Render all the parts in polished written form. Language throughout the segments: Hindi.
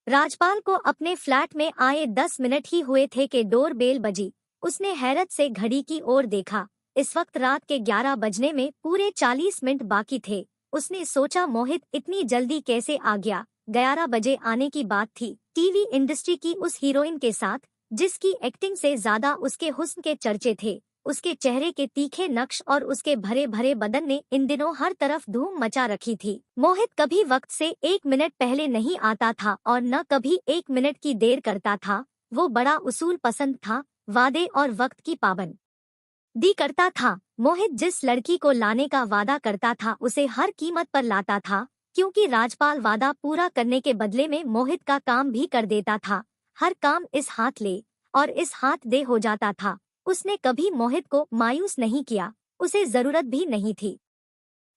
राजपाल को अपने फ्लैट में आए 10 मिनट ही हुए थे कि डोर बेल बजी। उसने हैरत से घड़ी की ओर देखा। इस वक्त रात के 11 बजने में पूरे 40 मिनट बाकी थे। उसने सोचा मोहित इतनी जल्दी कैसे आ गया। 11 बजे आने की बात थी। टीवी इंडस्ट्री की उस हीरोइन के साथ जिसकी एक्टिंग से ज्यादा उसके हुस्न के चर्चे थे। उसके चेहरे के तीखे नक्श और उसके भरे भरे बदन ने इन दिनों हर तरफ धूम मचा रखी थी। मोहित कभी वक्त से 1 मिनट पहले नहीं आता था और न कभी 1 मिनट की देर करता था। वो बड़ा उसूल पसंद था, वादे और वक्त की पाबंदी करता था। मोहित जिस लड़की को लाने का वादा करता था उसे हर कीमत पर लाता था, क्योंकि राजपाल वादा पूरा करने के बदले में मोहित का काम भी कर देता था। हर काम इस हाथ ले और इस हाथ दे हो जाता था। उसने कभी मोहित को मायूस नहीं किया। उसे जरूरत भी नहीं थी।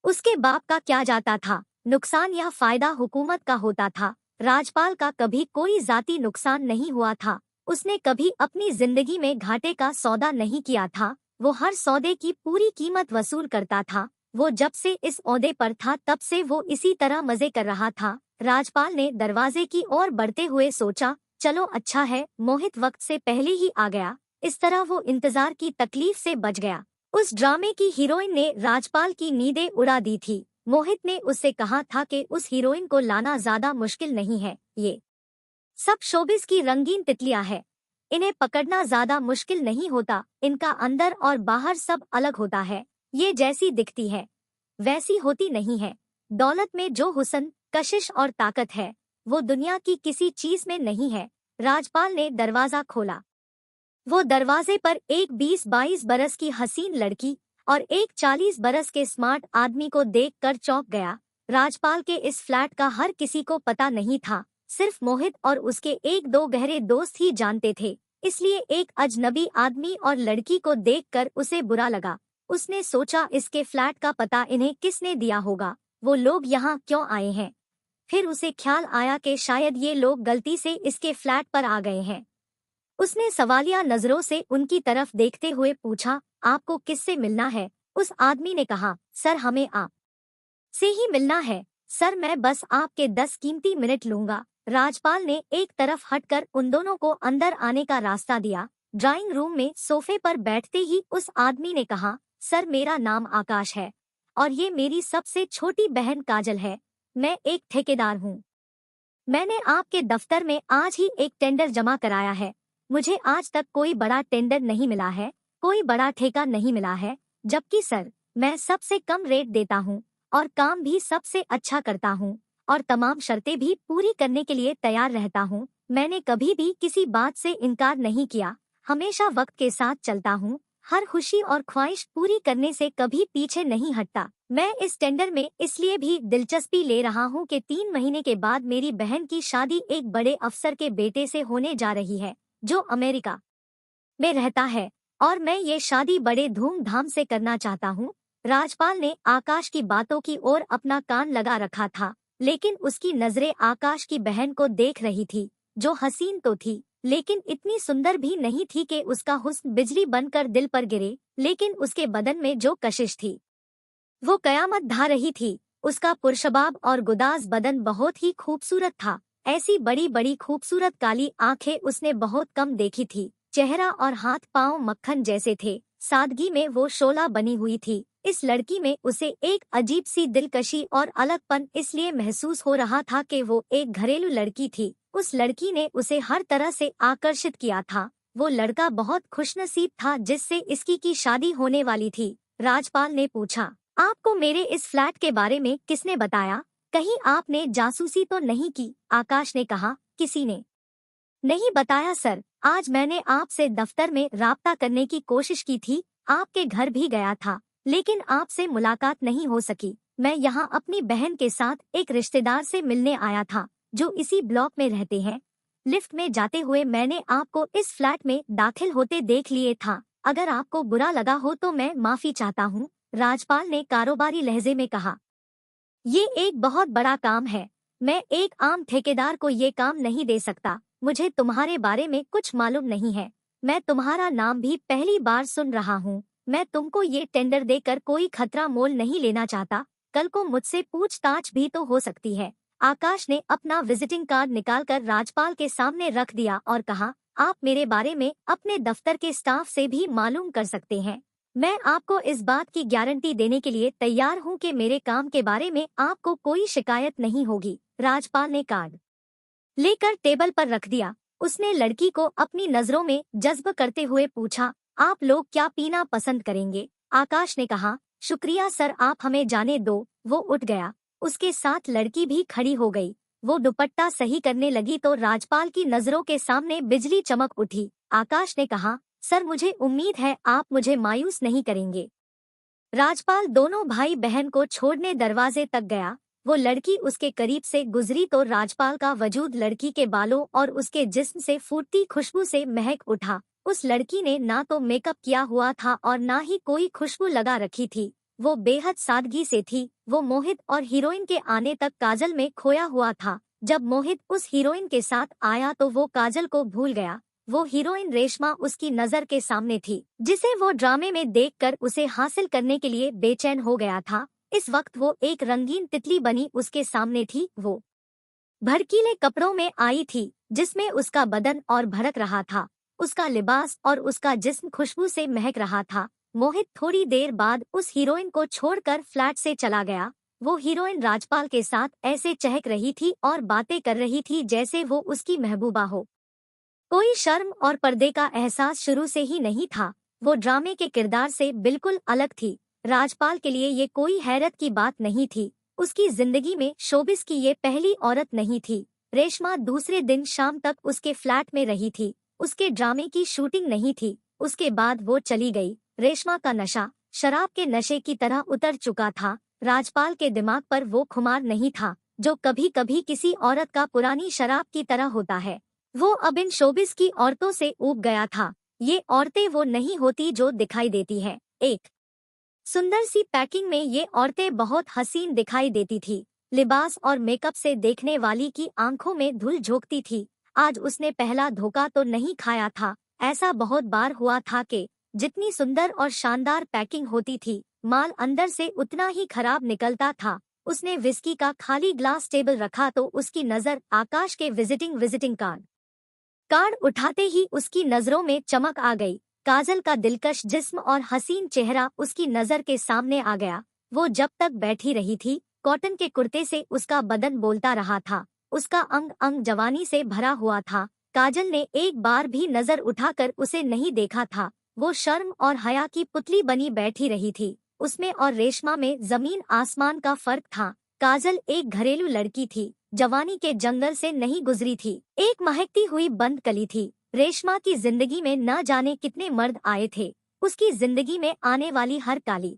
उसके बाप का क्या जाता था, नुकसान या फायदा हुकूमत का होता था। राजपाल का कभी कोई जाती नुकसान नहीं हुआ था। उसने कभी अपनी जिंदगी में घाटे का सौदा नहीं किया था। वो हर सौदे की पूरी कीमत वसूल करता था। वो जब से इस ओहदे पर था तब से वो इसी तरह मजे कर रहा था। राजपाल ने दरवाजे की ओर बढ़ते हुए सोचा, चलो अच्छा है मोहित वक्त से पहले ही आ गया। इस तरह वो इंतजार की तकलीफ से बच गया। उस ड्रामे की हीरोइन ने राजपाल की नींदें उड़ा दी थी। मोहित ने उससे कहा था कि उस हीरोइन को लाना ज्यादा मुश्किल नहीं है। ये सब शोबिस की रंगीन तितलियां है। इन्हें पकड़ना ज्यादा मुश्किल नहीं होता। इनका अंदर और बाहर सब अलग होता है। ये जैसी दिखती है वैसी होती नहीं है। दौलत में जो हुस्न, कशिश और ताकत है वो दुनिया की किसी चीज में नहीं है। राजपाल ने दरवाजा खोला। वो दरवाजे पर एक 20-22 बरस की हसीन लड़की और एक 40 बरस के स्मार्ट आदमी को देखकर चौंक गया। राजपाल के इस फ्लैट का हर किसी को पता नहीं था। सिर्फ मोहित और उसके एक दो गहरे दोस्त ही जानते थे। इसलिए एक अजनबी आदमी और लड़की को देखकर उसे बुरा लगा। उसने सोचा इसके फ्लैट का पता इन्हें किसने दिया होगा, वो लोग यहाँ क्यों आए हैं। फिर उसे ख्याल आया कि शायद ये लोग गलती से इसके फ्लैट पर आ गए हैं। उसने सवालिया नजरों से उनकी तरफ देखते हुए पूछा, आपको किससे मिलना है? उस आदमी ने कहा, सर हमें आप से ही मिलना है। सर मैं बस आपके 10 कीमती मिनट लूंगा। राजपाल ने एक तरफ हटकर उन दोनों को अंदर आने का रास्ता दिया। ड्राइंग रूम में सोफे पर बैठते ही उस आदमी ने कहा, सर मेरा नाम आकाश है और ये मेरी सबसे छोटी बहन काजल है। मैं एक ठेकेदार हूँ। मैंने आपके दफ्तर में आज ही एक टेंडर जमा कराया है। मुझे आज तक कोई बड़ा टेंडर नहीं मिला है, कोई बड़ा ठेका नहीं मिला है। जबकि सर मैं सबसे कम रेट देता हूँ और काम भी सबसे अच्छा करता हूँ और तमाम शर्तें भी पूरी करने के लिए तैयार रहता हूँ। मैंने कभी भी किसी बात से इनकार नहीं किया, हमेशा वक्त के साथ चलता हूँ। हर खुशी और ख्वाहिश पूरी करने से कभी पीछे नहीं हटता। मैं इस टेंडर में इसलिए भी दिलचस्पी ले रहा हूँ कि 3 महीने के बाद मेरी बहन की शादी एक बड़े अफसर के बेटे से होने जा रही है जो अमेरिका में रहता है और मैं ये शादी बड़े धूमधाम से करना चाहता हूँ। राजपाल ने आकाश की बातों की ओर अपना कान लगा रखा था, लेकिन उसकी नजरें आकाश की बहन को देख रही थी, जो हसीन तो थी लेकिन इतनी सुंदर भी नहीं थी कि उसका हुस्न बिजली बनकर दिल पर गिरे। लेकिन उसके बदन में जो कशिश थी वो कयामत ढा रही थी। उसका पुरशबाब और गुदाज बदन बहुत ही खूबसूरत था। ऐसी बड़ी बड़ी खूबसूरत काली आंखें उसने बहुत कम देखी थी। चेहरा और हाथ पांव मक्खन जैसे थे। सादगी में वो शोला बनी हुई थी। इस लड़की में उसे एक अजीब सी दिलकशी और अलगपन इसलिए महसूस हो रहा था कि वो एक घरेलू लड़की थी। उस लड़की ने उसे हर तरह से आकर्षित किया था। वो लड़का बहुत खुशनसीब था जिससे इसकी की शादी होने वाली थी। राजपाल ने पूछा, आपको मेरे इस फ्लैट के बारे में किसने बताया? कहीं आपने जासूसी तो नहीं की? आकाश ने कहा, किसी ने नहीं बताया सर। आज मैंने आपसे दफ्तर में राब्ता करने की कोशिश की थी, आपके घर भी गया था, लेकिन आपसे मुलाकात नहीं हो सकी। मैं यहाँ अपनी बहन के साथ एक रिश्तेदार से मिलने आया था जो इसी ब्लॉक में रहते हैं। लिफ्ट में जाते हुए मैंने आपको इस फ्लैट में दाखिल होते देख लिए था। अगर आपको बुरा लगा हो तो मैं माफी चाहता हूँ। राजपाल ने कारोबारी लहजे में कहा, ये एक बहुत बड़ा काम है। मैं एक आम ठेकेदार को ये काम नहीं दे सकता। मुझे तुम्हारे बारे में कुछ मालूम नहीं है। मैं तुम्हारा नाम भी पहली बार सुन रहा हूँ। मैं तुमको ये टेंडर देकर कोई खतरा मोल नहीं लेना चाहता। कल को मुझसे पूछताछ भी तो हो सकती है। आकाश ने अपना विजिटिंग कार्ड निकालकर राजपाल के सामने रख दिया और कहा, आप मेरे बारे में अपने दफ्तर के स्टाफ से भी मालूम कर सकते हैं। मैं आपको इस बात की गारंटी देने के लिए तैयार हूं कि मेरे काम के बारे में आपको कोई शिकायत नहीं होगी। राजपाल ने कार्ड लेकर टेबल पर रख दिया। उसने लड़की को अपनी नजरों में जज्ब करते हुए पूछा, आप लोग क्या पीना पसंद करेंगे? आकाश ने कहा, शुक्रिया सर, आप हमें जाने दो। वो उठ गया। उसके साथ लड़की भी खड़ी हो गई। वो दुपट्टा सही करने लगी तो राजपाल की नजरों के सामने बिजली चमक उठी। आकाश ने कहा, सर मुझे उम्मीद है आप मुझे मायूस नहीं करेंगे। राजपाल दोनों भाई बहन को छोड़ने दरवाजे तक गया। वो लड़की उसके करीब से गुजरी तो राजपाल का वजूद लड़की के बालों और उसके जिस्म से फूटती खुशबू से महक उठा। उस लड़की ने ना तो मेकअप किया हुआ था और ना ही कोई खुशबू लगा रखी थी। वो बेहद सादगी से थी। वो मोहित और हीरोइन के आने तक काजल में खोया हुआ था। जब मोहित उस हीरोइन के साथ आया तो वो काजल को भूल गया। वो हीरोइन रेशमा उसकी नजर के सामने थी, जिसे वो ड्रामे में देखकर उसे हासिल करने के लिए बेचैन हो गया था। इस वक्त वो एक रंगीन तितली बनी उसके सामने थी। वो भड़कीले कपड़ों में आई थी, जिसमें उसका बदन और भड़क रहा था। उसका लिबास और उसका जिस्म खुशबू से महक रहा था। मोहित थोड़ी देर बाद उस हीरोइन को छोड़कर फ्लैट से चला गया। वो हीरोइन राजपाल के साथ ऐसे चहक रही थी और बातें कर रही थी जैसे वो उसकी महबूबा हो। कोई शर्म और पर्दे का एहसास शुरू से ही नहीं था। वो ड्रामे के किरदार से बिल्कुल अलग थी। राजपाल के लिए ये कोई हैरत की बात नहीं थी। उसकी जिंदगी में शोबिस की ये पहली औरत नहीं थी। रेशमा दूसरे दिन शाम तक उसके फ्लैट में रही थी। उसके ड्रामे की शूटिंग नहीं थी। उसके बाद वो चली गई। रेशमा का नशा शराब के नशे की तरह उतर चुका था। राजपाल के दिमाग पर वो खुमार नहीं था, जो कभी कभी किसी औरत का पुरानी शराब की तरह होता है। वो अब इन शोबिस की औरतों से ऊब गया था। ये औरतें वो नहीं होती जो दिखाई देती है। एक सुंदर सी पैकिंग में ये औरतें बहुत हसीन दिखाई देती थी। लिबास और मेकअप से देखने वाली की आंखों में धूल झोंकती थी। आज उसने पहला धोखा तो नहीं खाया था। ऐसा बहुत बार हुआ था कि जितनी सुंदर और शानदार पैकिंग होती थी, माल अंदर से उतना ही खराब निकलता था। उसने विस्की का खाली ग्लास टेबल रखा तो उसकी नजर आकाश के विजिटिंग कार्ड उठाते ही उसकी नजरों में चमक आ गई। काजल का दिलकश जिस्म और हसीन चेहरा उसकी नजर के सामने आ गया। वो जब तक बैठी रही थी, कॉटन के कुर्ते से उसका बदन बोलता रहा था। उसका अंग अंग जवानी से भरा हुआ था। काजल ने एक बार भी नजर उठाकर उसे नहीं देखा था। वो शर्म और हया की पुतली बनी बैठी रही थी। उसमें और रेशमा में जमीन आसमान का फर्क था। काजल एक घरेलू लड़की थी, जवानी के जंगल से नहीं गुजरी थी। एक महकती हुई बंद कली थी। रेशमा की जिंदगी में न जाने कितने मर्द आए थे। उसकी जिंदगी में आने वाली हर काली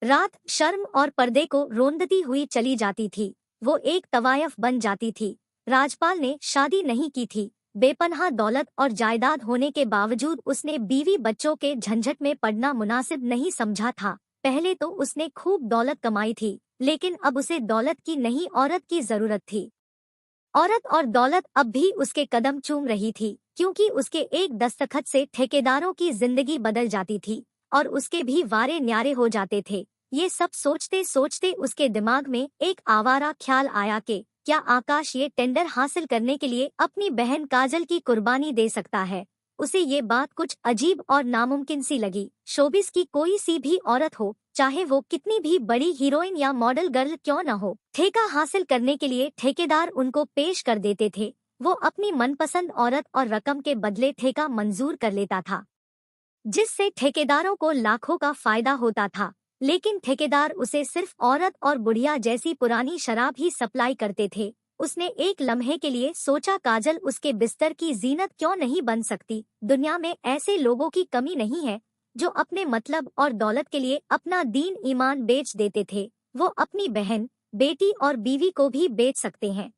रात शर्म और पर्दे को रोंदती हुई चली जाती थी। वो एक तवायफ बन जाती थी। राजपाल ने शादी नहीं की थी। बेपनाह दौलत और जायदाद होने के बावजूद उसने बीवी बच्चों के झंझट में पड़ना मुनासिब नहीं समझा था। पहले तो उसने खूब दौलत कमाई थी, लेकिन अब उसे दौलत की नहीं औरत की जरूरत थी। औरत और दौलत अब भी उसके कदम चूम रही थी, क्योंकि उसके एक दस्तखत से ठेकेदारों की जिंदगी बदल जाती थी और उसके भी वारे न्यारे हो जाते थे। ये सब सोचते सोचते उसके दिमाग में एक आवारा ख्याल आया कि क्या आकाश ये टेंडर हासिल करने के लिए अपनी बहन काजल की कुर्बानी दे सकता है। उसे ये बात कुछ अजीब और नामुमकिन सी लगी। शोबिस की कोई सी भी औरत हो, चाहे वो कितनी भी बड़ी हीरोइन या मॉडल गर्ल क्यों न हो, ठेका हासिल करने के लिए ठेकेदार उनको पेश कर देते थे। वो अपनी मनपसंद औरत और रकम के बदले ठेका मंजूर कर लेता था, जिससे ठेकेदारों को लाखों का फायदा होता था। लेकिन ठेकेदार उसे सिर्फ औरत और बुढ़िया जैसी पुरानी शराब ही सप्लाई करते थे। उसने एक लम्हे के लिए सोचा, काजल उसके बिस्तर की जीनत क्यों नहीं बन सकती। दुनिया में ऐसे लोगों की कमी नहीं है जो अपने मतलब और दौलत के लिए अपना दीन ईमान बेच देते थे। वो अपनी बहन, बेटी और बीवी को भी बेच सकते हैं।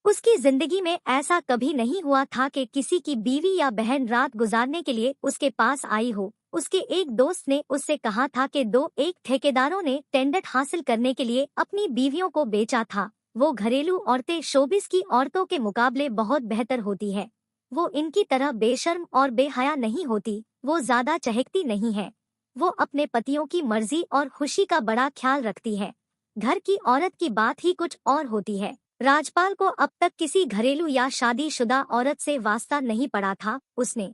उसकी जिंदगी में ऐसा कभी नहीं हुआ था कि किसी की बीवी या बहन रात गुजारने के लिए उसके पास आई हो। उसके एक दोस्त ने उससे कहा था कि एक ठेकेदारों ने टेंडर हासिल करने के लिए अपनी बीवियों को बेचा था। वो घरेलू औरतें शोबिस की औरतों के मुकाबले बहुत बेहतर होती है। वो इनकी तरह बेशर्म और बेहया नहीं होती। वो ज्यादा चहकती नहीं है। वो अपने पतियों की मर्जी और खुशी का बड़ा ख्याल रखती है। घर की औरत की बात ही कुछ और होती है। राजपाल को अब तक किसी घरेलू या शादीशुदा औरत से वास्ता नहीं पड़ा था। उसने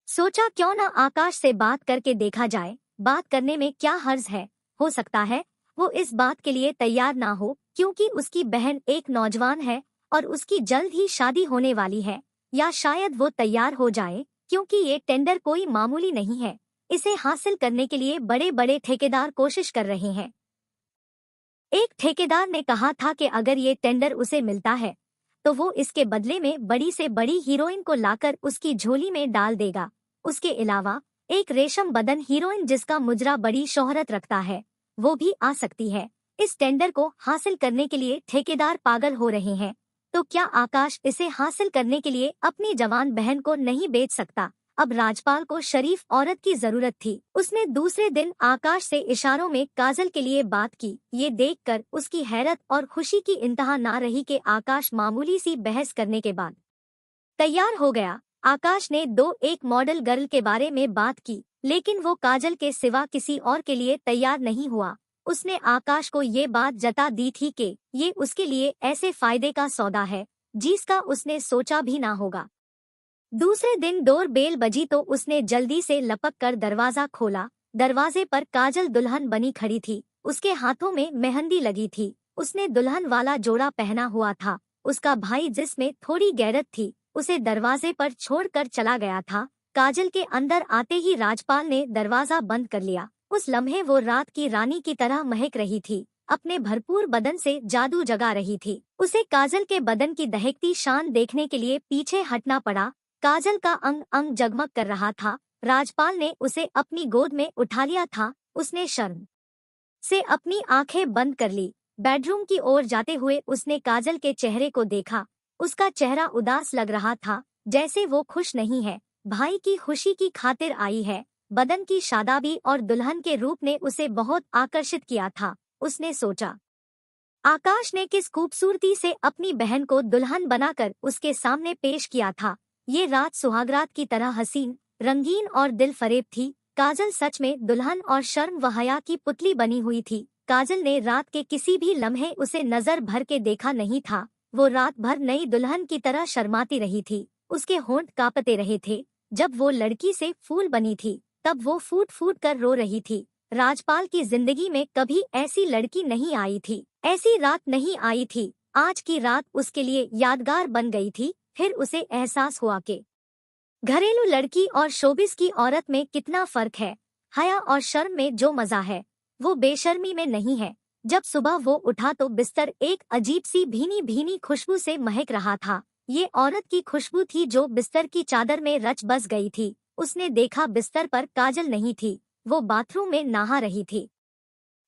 सोचा क्यों न आकाश से बात करके देखा जाए, बात करने में क्या हर्ज है। हो सकता है वो इस बात के लिए तैयार ना हो क्योंकि उसकी बहन एक नौजवान है और उसकी जल्द ही शादी होने वाली है, या शायद वो तैयार हो जाए क्योंकि ये टेंडर कोई मामूली नहीं है। इसे हासिल करने के लिए बड़े बड़े ठेकेदार कोशिश कर रहे हैं। एक ठेकेदार ने कहा था कि अगर ये टेंडर उसे मिलता है तो वो इसके बदले में बड़ी से बड़ी हीरोइन को लाकर उसकी झोली में डाल देगा। उसके अलावा एक रेशम बदन हीरोइन जिसका मुजरा बड़ी शोहरत रखता है, वो भी आ सकती है। इस टेंडर को हासिल करने के लिए ठेकेदार पागल हो रहे हैं। तो क्या आकाश इसे हासिल करने के लिए अपनी जवान बहन को नहीं बेच सकता? अब राजपाल को शरीफ औरत की जरूरत थी। उसने दूसरे दिन आकाश से इशारों में काजल के लिए बात की। ये देखकर उसकी हैरत और खुशी की इंतहा ना रही कि आकाश मामूली सी बहस करने के बाद तैयार हो गया। आकाश ने एक मॉडल गर्ल के बारे में बात की, लेकिन वो काजल के सिवा किसी और के लिए तैयार नहीं हुआ। उसने आकाश को ये बात जता दी थी कि ये उसके लिए ऐसे फायदे का सौदा है जिसका उसने सोचा भी ना होगा। दूसरे दिन डोर बेल बजी तो उसने जल्दी से लपक कर दरवाजा खोला। दरवाजे पर काजल दुल्हन बनी खड़ी थी। उसके हाथों में मेहंदी लगी थी। उसने दुल्हन वाला जोड़ा पहना हुआ था। उसका भाई जिसमें थोड़ी गैरत थी उसे दरवाजे पर छोड़कर चला गया था। काजल के अंदर आते ही राजपाल ने दरवाजा बंद कर लिया। उस लम्हे वो रात की रानी की तरह महक रही थी। अपने भरपूर बदन से जादू जगा रही थी। उसे काजल के बदन की दहकती शान देखने के लिए पीछे हटना पड़ा। काजल का अंग अंग जगमग कर रहा था। राजपाल ने उसे अपनी गोद में उठा लिया था। उसने शर्म से अपनी आंखें बंद कर ली। बेडरूम की ओर जाते हुए उसने काजल के चेहरे को देखा। उसका चेहरा उदास लग रहा था, जैसे वो खुश नहीं है। भाई की खुशी की खातिर आई है। बदन की शादाबी और दुल्हन के रूप ने उसे बहुत आकर्षित किया था। उसने सोचा आकाश ने किस खूबसूरती से अपनी बहन को दुल्हन बनाकर उसके सामने पेश किया था। ये रात सुहागरात की तरह हसीन, रंगीन और दिल फरेब थी। काजल सच में दुल्हन और शर्म व हया की पुतली बनी हुई थी। काजल ने रात के किसी भी लम्हे उसे नजर भर के देखा नहीं था। वो रात भर नई दुल्हन की तरह शर्माती रही थी। उसके होंठ कांपते रहे थे। जब वो लड़की से फूल बनी थी तब वो फूट फूट कर रो रही थी। राजपाल की जिंदगी में कभी ऐसी लड़की नहीं आई थी, ऐसी रात नहीं आई थी। आज की रात उसके लिए यादगार बन गई थी। फिर उसे एहसास हुआ कि घरेलू लड़की और शोबिस की औरत में कितना फर्क है। हया और शर्म में जो मजा है वो बेशर्मी में नहीं है। जब सुबह वो उठा तो बिस्तर एक अजीब सी भीनी भीनी खुशबू से महक रहा था। ये औरत की खुशबू थी जो बिस्तर की चादर में रच बस गई थी। उसने देखा बिस्तर पर काजल नहीं थी, वो बाथरूम में नहा रही थी।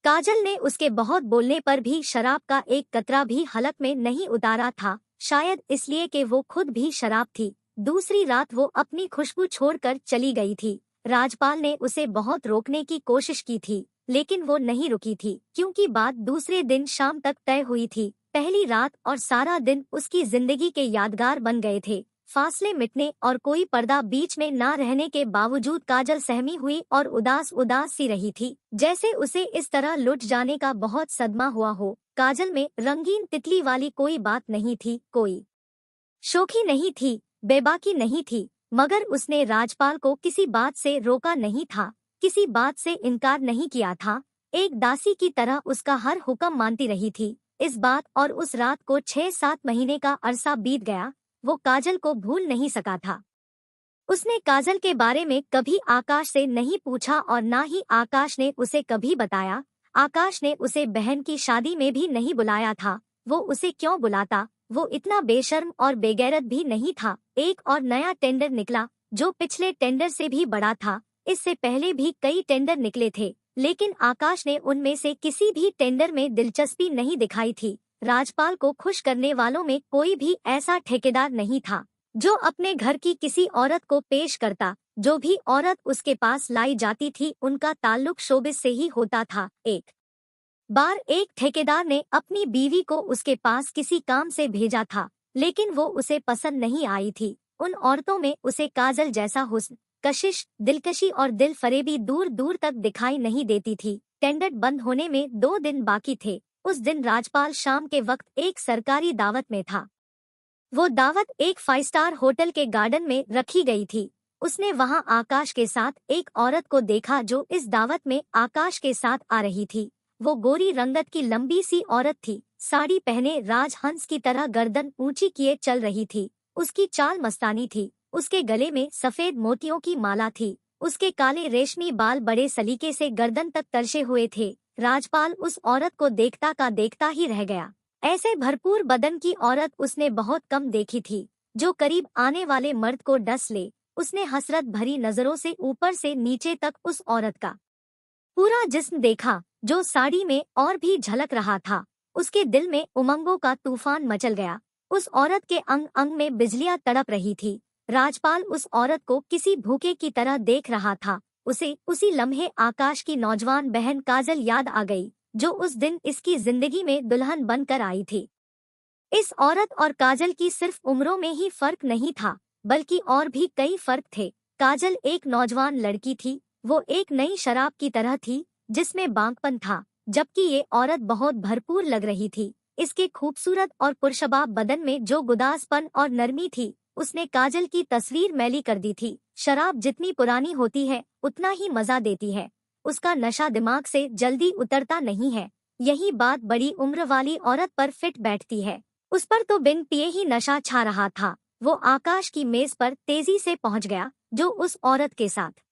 काजल ने उसके बहुत बोलने पर भी शराब का एक कतरा भी हलक में नहीं उतारा था, शायद इसलिए कि वो खुद भी शराब थी। दूसरी रात वो अपनी खुशबू छोड़कर चली गई थी। राजपाल ने उसे बहुत रोकने की कोशिश की थी, लेकिन वो नहीं रुकी थी क्योंकि बात दूसरे दिन शाम तक तय हुई थी। पहली रात और सारा दिन उसकी जिंदगी के यादगार बन गए थे। फासले मिटने और कोई पर्दा बीच में ना रहने के बावजूद काजल सहमी हुई और उदास उदास सी रही थी, जैसे उसे इस तरह लुट जाने का बहुत सदमा हुआ हो। काजल में रंगीन तितली वाली कोई बात नहीं थी, कोई शोखी नहीं थी, बेबाकी नहीं थी, मगर उसने राजपाल को किसी बात से रोका नहीं था, किसी बात से इनकार नहीं किया था। एक दासी की तरह उसका हर हुक्म मानती रही थी। इस बात और उस रात को 6-7 महीने का अरसा बीत गया। वो काजल को भूल नहीं सका था। उसने काजल के बारे में कभी आकाश से नहीं पूछा और ना ही आकाश ने उसे कभी बताया। आकाश ने उसे बहन की शादी में भी नहीं बुलाया था। वो उसे क्यों बुलाता? वो इतना बेशर्म और बेगैरत भी नहीं था। एक और नया टेंडर निकला जो पिछले टेंडर से भी बड़ा था। इससे पहले भी कई टेंडर निकले थे, लेकिन आकाश ने उनमें से किसी भी टेंडर में दिलचस्पी नहीं दिखाई थी। राजपाल को खुश करने वालों में कोई भी ऐसा ठेकेदार नहीं था जो अपने घर की किसी औरत को पेश करता। जो भी औरत उसके पास लाई जाती थी उनका ताल्लुक शोबिस से ही होता था। एक बार एक ठेकेदार ने अपनी बीवी को उसके पास किसी काम से भेजा था, लेकिन वो उसे पसंद नहीं आई थी। उन औरतों में उसे काजल जैसा हुस्न, कशिश, दिलकशी और दिल फरेबी दूर दूर तक दिखाई नहीं देती थी। टेंडर बंद होने में 2 दिन बाकी थे। उस दिन राजपाल शाम के वक्त एक सरकारी दावत में था। वो दावत एक 5 स्टार होटल के गार्डन में रखी गई थी। उसने वहां आकाश के साथ एक औरत को देखा जो इस दावत में आकाश के साथ आ रही थी। वो गोरी रंगत की लंबी सी औरत थी, साड़ी पहने राजहंस की तरह गर्दन ऊंची किए चल रही थी। उसकी चाल मस्तानी थी। उसके गले में सफेद मोतियों की माला थी। उसके काले रेशमी बाल बड़े सलीके से गर्दन तक तरसे हुए थे। राजपाल उस औरत को देखता का देखता ही रह गया। ऐसे भरपूर बदन की औरत उसने बहुत कम देखी थी, जो करीब आने वाले मर्द को डस ले। उसने हसरत भरी नजरों से ऊपर से नीचे तक उस औरत का पूरा जिस्म देखा, जो साड़ी में और भी झलक रहा था। उसके दिल में उमंगों का तूफान मचल गया। उस औरत के अंग अंग में बिजलियां तड़प रही थी। राजपाल उस औरत को किसी भूखे की तरह देख रहा था। उसे उसी लम्हे आकाश की नौजवान बहन काजल याद आ गई, जो उस दिन इसकी जिंदगी में दुल्हन बनकर आई थी। इस औरत और काजल की सिर्फ उम्रों में ही फर्क नहीं था, बल्कि और भी कई फर्क थे। काजल एक नौजवान लड़की थी। वो एक नई शराब की तरह थी, जिसमें बांकपन था, जबकि ये औरत बहुत भरपूर लग रही थी। इसके खूबसूरत और पुरशबाब बदन में जो गुदासपन और नरमी थी, उसने काजल की तस्वीर मैली कर दी थी। शराब जितनी पुरानी होती है, उतना ही मजा देती है। उसका नशा दिमाग से जल्दी उतरता नहीं है। यही बात बड़ी उम्र वाली औरत पर फिट बैठती है। उस पर तो बिन पिए ही नशा छा रहा था। वो आकाश की मेज पर तेजी से पहुंच गया, जो उस औरत के साथ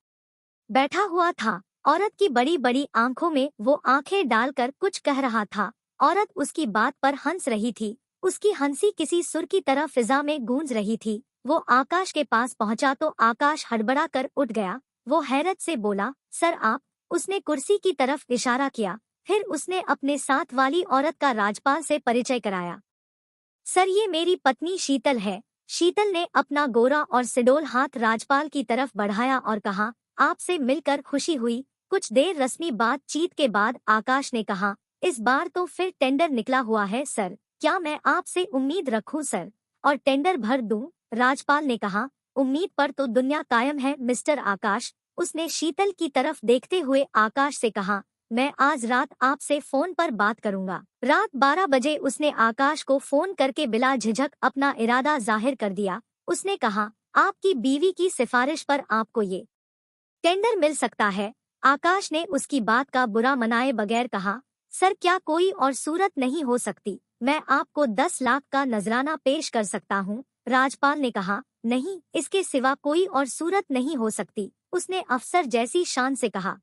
बैठा हुआ था। औरत की बड़ी बड़ी आंखों में वो आंखें डालकर कुछ कह रहा था। औरत उसकी बात पर हंस रही थी। उसकी हंसी किसी सुर की तरह फिजा में गूंज रही थी। वो आकाश के पास पहुंचा तो आकाश हड़बड़ा कर उठ गया। वो हैरत से बोला, सर आप। उसने कुर्सी की तरफ इशारा किया। फिर उसने अपने साथ वाली औरत का राजपाल से परिचय कराया। सर, ये मेरी पत्नी शीतल है। शीतल ने अपना गोरा और सिडोल हाथ राजपाल की तरफ बढ़ाया और कहा, आपसे मिलकर खुशी हुई। कुछ देर रस्मी बातचीत के बाद आकाश ने कहा, इस बार तो फिर टेंडर निकला हुआ है सर। क्या मैं आपसे उम्मीद रखूं सर, और टेंडर भर दूं? राजपाल ने कहा, उम्मीद पर तो दुनिया कायम है मिस्टर आकाश। उसने शीतल की तरफ देखते हुए आकाश से कहा, मैं आज रात आपसे फोन पर बात करूंगा। रात 12 बजे उसने आकाश को फोन करके बिला झिझक अपना इरादा जाहिर कर दिया। उसने कहा, आपकी बीवी की सिफारिश पर आपको ये टेंडर मिल सकता है। आकाश ने उसकी बात का बुरा मनाए बगैर कहा, सर क्या कोई और सूरत नहीं हो सकती? मैं आपको 10 लाख का नजराना पेश कर सकता हूँ। राजपाल ने कहा, नहीं, इसके सिवा कोई और सूरत नहीं हो सकती। उसने अफसर जैसी शान से कहा,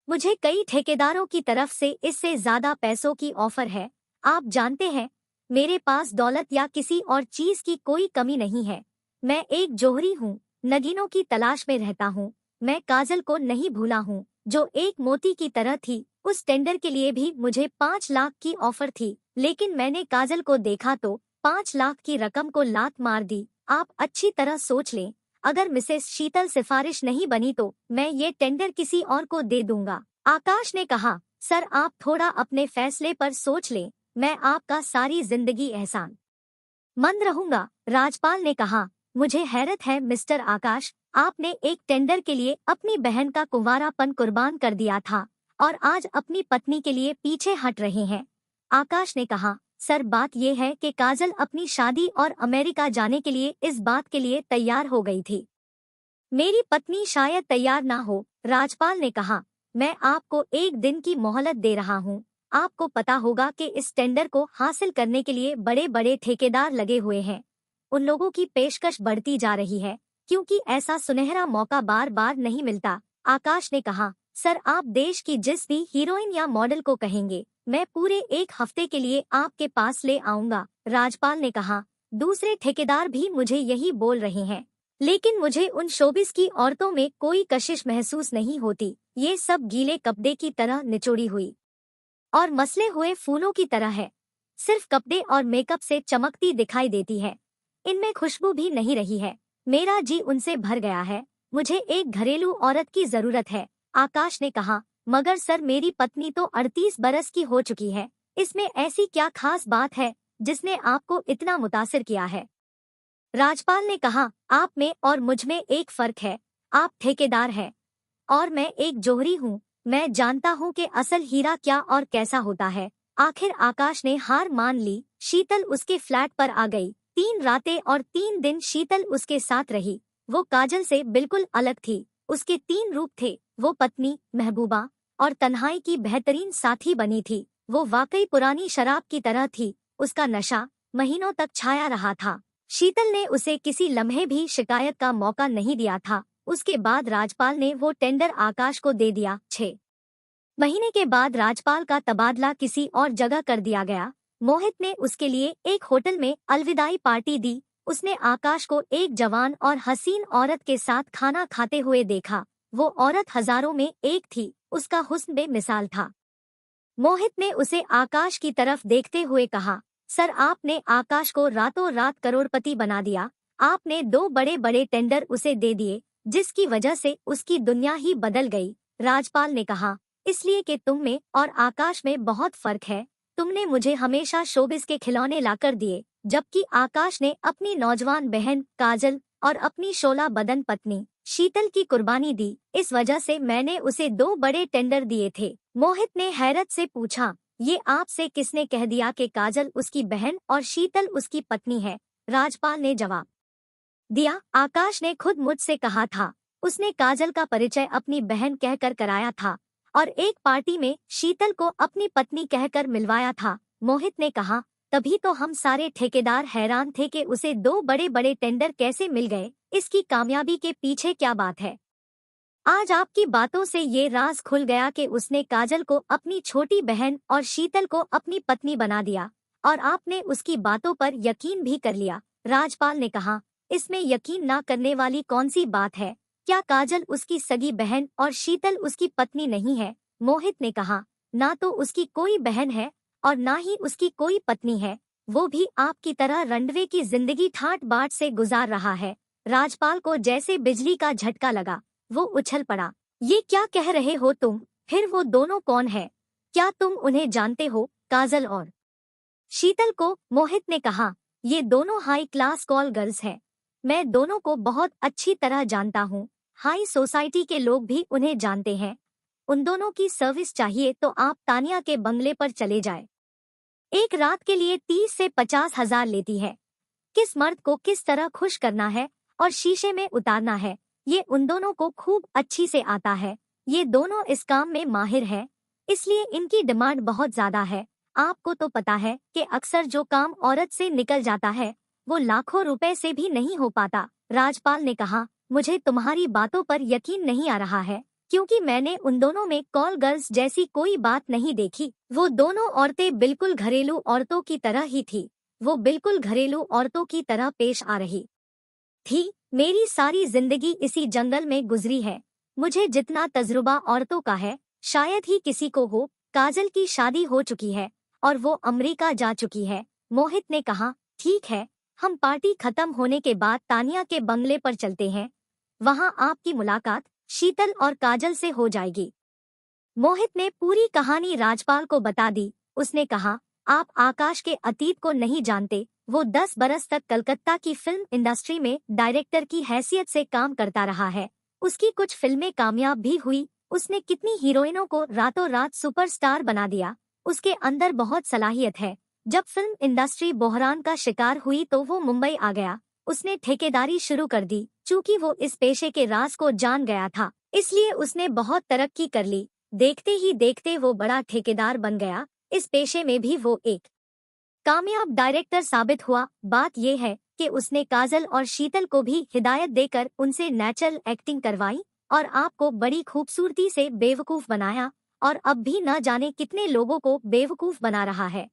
मुझे कई ठेकेदारों की तरफ से इससे ज्यादा पैसों की ऑफर है। आप जानते हैं, मेरे पास दौलत या किसी और चीज की कोई कमी नहीं है। मैं एक जोहरी हूँ, नगीनों की तलाश में रहता हूँ। मैं काजल को नहीं भूला हूँ, जो एक मोती की तरह थी। उस टेंडर के लिए भी मुझे 5 लाख की ऑफर थी, लेकिन मैंने काजल को देखा तो 5 लाख की रकम को लात मार दी। आप अच्छी तरह सोच लें, अगर मिसेस शीतल सिफारिश नहीं बनी तो मैं ये टेंडर किसी और को दे दूंगा। आकाश ने कहा, सर आप थोड़ा अपने फैसले पर सोच लें। मैं आपका सारी जिंदगी एहसान मंद रहूंगा। राजपाल ने कहा, मुझे हैरत है मिस्टर आकाश, आपने एक टेंडर के लिए अपनी बहन का कुंवारापन कुर्बान कर दिया था और आज अपनी पत्नी के लिए पीछे हट रहे हैं। आकाश ने कहा, सर बात यह है कि काजल अपनी शादी और अमेरिका जाने के लिए इस बात के लिए तैयार हो गई थी। मेरी पत्नी शायद तैयार ना हो। राजपाल ने कहा, मैं आपको एक दिन की मोहलत दे रहा हूँ। आपको पता होगा कि इस टेंडर को हासिल करने के लिए बड़े बड़े ठेकेदार लगे हुए हैं। उन लोगों की पेशकश बढ़ती जा रही है, क्योंकि ऐसा सुनहरा मौका बार बार नहीं मिलता। आकाश ने कहा, सर आप देश की जिस भी हीरोइन या मॉडल को कहेंगे, मैं पूरे 1 हफ्ते के लिए आपके पास ले आऊंगा। राजपाल ने कहा, दूसरे ठेकेदार भी मुझे यही बोल रहे हैं, लेकिन मुझे उन शोबिस की औरतों में कोई कशिश महसूस नहीं होती। ये सब गीले कपड़े की तरह निचोड़ी हुई और मसले हुए फूलों की तरह है। सिर्फ कपड़े और मेकअप से चमकती दिखाई देती है। इनमें खुशबू भी नहीं रही है। मेरा जी उनसे भर गया है। मुझे एक घरेलू औरत की जरूरत है। आकाश ने कहा, मगर सर मेरी पत्नी तो 38 बरस की हो चुकी है। इसमें ऐसी क्या खास बात है जिसने आपको इतना मुतासिर किया है? राजपाल ने कहा, आप में और मुझ में एक फर्क है। आप ठेकेदार हैं और मैं एक जोहरी हूँ। मैं जानता हूँ कि असल हीरा क्या और कैसा होता है। आखिर आकाश ने हार मान ली। शीतल उसके फ्लैट पर आ गई। 3 रातें और 3 दिन शीतल उसके साथ रही। वो काजल से बिल्कुल अलग थी। उसके 3 रूप थे। वो पत्नी, महबूबा और तन्हाई की बेहतरीन साथी बनी थी। वो वाकई पुरानी शराब की तरह थी। उसका नशा महीनों तक छाया रहा था। शीतल ने उसे किसी लम्हे भी शिकायत का मौका नहीं दिया था। उसके बाद राजपाल ने वो टेंडर आकाश को दे दिया। 6 महीने के बाद राजपाल का तबादला किसी और जगह कर दिया गया। मोहित ने उसके लिए एक होटल में अलविदाई पार्टी दी। उसने आकाश को एक जवान और हसीन औरत के साथ खाना खाते हुए देखा। वो औरत हजारों में एक थी। उसका हुस्न बेमिसाल था। मोहित ने उसे आकाश की तरफ देखते हुए कहा, सर आपने आकाश को रातों रात करोड़पति बना दिया। आपने 2 बड़े बड़े टेंडर उसे दे दिए, जिसकी वजह से उसकी दुनिया ही बदल गई। राजपाल ने कहा, इसलिए कि तुम में और आकाश में बहुत फर्क है। तुमने मुझे हमेशा शोबिस के खिलौने लाकर दिए, जबकि आकाश ने अपनी नौजवान बहन काजल और अपनी शोला बदन पत्नी शीतल की कुर्बानी दी। इस वजह से मैंने उसे 2 बड़े टेंडर दिए थे। मोहित ने हैरत से पूछा, ये आपसे किसने कह दिया कि काजल उसकी बहन और शीतल उसकी पत्नी है? राजपाल ने जवाब दिया, आकाश ने खुद मुझसे कहा था। उसने काजल का परिचय अपनी बहन कहकर कराया था और एक पार्टी में शीतल को अपनी पत्नी कहकर मिलवाया था। मोहित ने कहा, तभी तो हम सारे ठेकेदार हैरान थे कि उसे 2 बड़े बड़े टेंडर कैसे मिल गए। इसकी कामयाबी के पीछे क्या बात है? आज आपकी बातों से ये राज खुल गया कि उसने काजल को अपनी छोटी बहन और शीतल को अपनी पत्नी बना दिया और आपने उसकी बातों पर यकीन भी कर लिया। राजपाल ने कहा, इसमें यकीन ना करने वाली कौन सी बात है? क्या काजल उसकी सगी बहन और शीतल उसकी पत्नी नहीं है? मोहित ने कहा, ना तो उसकी कोई बहन है और ना ही उसकी कोई पत्नी है। वो भी आपकी तरह रंडवे की जिंदगी ठाट बाट से गुजार रहा है। राजपाल को जैसे बिजली का झटका लगा। वो उछल पड़ा। ये क्या कह रहे हो तुम? फिर वो दोनों कौन है? क्या तुम उन्हें जानते हो? काजल और शीतल को? मोहित ने कहा, ये दोनों हाई क्लास कॉल गर्ल्स हैं। मैं दोनों को बहुत अच्छी तरह जानता हूँ। हाई सोसाइटी के लोग भी उन्हें जानते हैं। उन दोनों की सर्विस चाहिए तो आप तानिया के बंगले पर चले जाए। एक रात के लिए 30 से 50 हजार लेती है। किस मर्द को किस तरह खुश करना है और शीशे में उतारना है, ये उन दोनों को खूब अच्छी से आता है। ये दोनों इस काम में माहिर हैं, इसलिए इनकी डिमांड बहुत ज्यादा है। आपको तो पता है कि अक्सर जो काम औरत से निकल जाता है वो लाखों रुपए से भी नहीं हो पाता। राजपाल ने कहा, मुझे तुम्हारी बातों पर यकीन नहीं आ रहा है, क्योंकि मैंने उन दोनों में कॉल गर्ल्स जैसी कोई बात नहीं देखी। वो दोनों औरतें बिल्कुल घरेलू औरतों की तरह ही थी। वो बिल्कुल घरेलू औरतों की तरह पेश आ रही थी। मेरी सारी जिंदगी इसी जंगल में गुजरी है। मुझे जितना तजुर्बा औरतों का है शायद ही किसी को हो। काजल की शादी हो चुकी है और वो अमेरिका जा चुकी है। मोहित ने कहा, ठीक है, हम पार्टी खत्म होने के बाद तानिया के बंगले पर चलते हैं। वहां आपकी मुलाकात शीतल और काजल से हो जाएगी। मोहित ने पूरी कहानी राजपाल को बता दी। उसने कहा, आप आकाश के अतीत को नहीं जानते। वो 10 बरस तक कलकत्ता की फिल्म इंडस्ट्री में डायरेक्टर की हैसियत से काम करता रहा है। उसकी कुछ फिल्में कामयाब भी हुई। उसने कितनी हीरोइनों को रातों रात सुपरस्टार बना दिया। उसके अंदर बहुत सलाहियत है। जब फिल्म इंडस्ट्री बहरान का शिकार हुई तो वो मुंबई आ गया। उसने ठेकेदारी शुरू कर दी। चूंकि वो इस पेशे के राज को जान गया था, इसलिए उसने बहुत तरक्की कर ली। देखते ही देखते वो बड़ा ठेकेदार बन गया। इस पेशे में भी वो एक कामयाब डायरेक्टर साबित हुआ। बात ये है कि उसने काजल और शीतल को भी हिदायत देकर उनसे नेचुरल एक्टिंग करवाई और आपको बड़ी खूबसूरती से बेवकूफ बनाया और अब भी न जाने कितने लोगों को बेवकूफ बना रहा है।